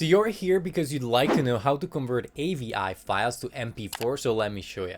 So you're here because you'd like to know how to convert AVI files to MP4, so let me show you.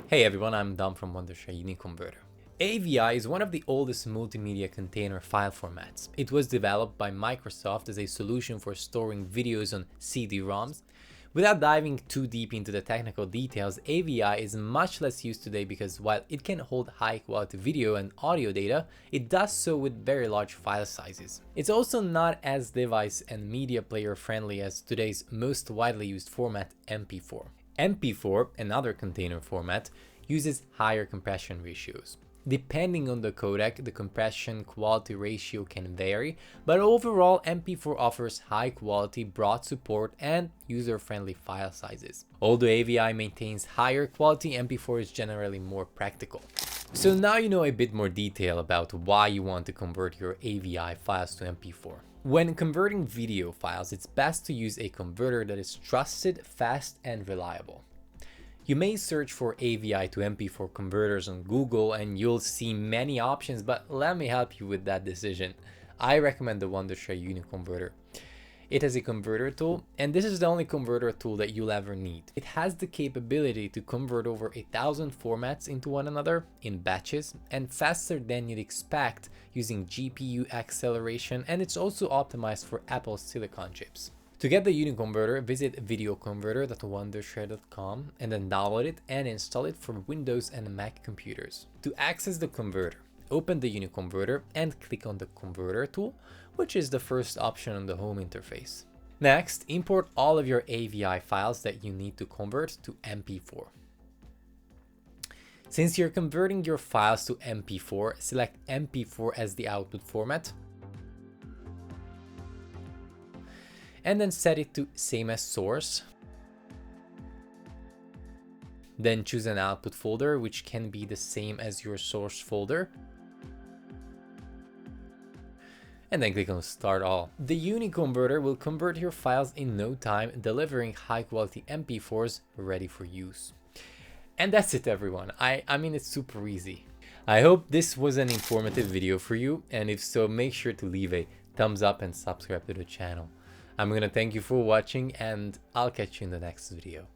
Hey everyone, I'm Dom from Wondershare UniConverter. AVI is one of the oldest multimedia container file formats. It was developed by Microsoft as a solution for storing videos on CD-ROMs. Without diving too deep into the technical details, AVI is much less used today because while it can hold high quality video and audio data, it does so with very large file sizes. It's also not as device and media player friendly as today's most widely used format, MP4. MP4, another container format, uses higher compression ratios. Depending on the codec, the compression quality ratio can vary, but overall MP4 offers high quality, broad support, and user-friendly file sizes. Although AVI maintains higher quality, MP4 is generally more practical. So now you know a bit more detail about why you want to convert your AVI files to MP4. When converting video files, it's best to use a converter that is trusted, fast, and reliable. You may search for AVI to MP4 converters on Google and you'll see many options, but let me help you with that decision. I recommend the Wondershare UniConverter. It has a converter tool, and this is the only converter tool that you'll ever need. It has the capability to convert over 1,000 formats into one another in batches and faster than you'd expect using GPU acceleration, and it's also optimized for Apple Silicon chips. To get the UniConverter, visit videoconverter.wondershare.com and then download it and install it for Windows and Mac computers. To access the converter, open the UniConverter and click on the Converter tool, which is the first option on the home interface. Next, import all of your AVI files that you need to convert to MP4. Since you're converting your files to MP4, select MP4 as the output format, and then set it to same as source. Then choose an output folder, which can be the same as your source folder. And then click on Start All. The UniConverter will convert your files in no time, delivering high quality MP4s ready for use. And that's it everyone. I mean, it's super easy. I hope this was an informative video for you, and if so, make sure to leave a thumbs up and subscribe to the channel. I'm gonna thank you for watching, and I'll catch you in the next video.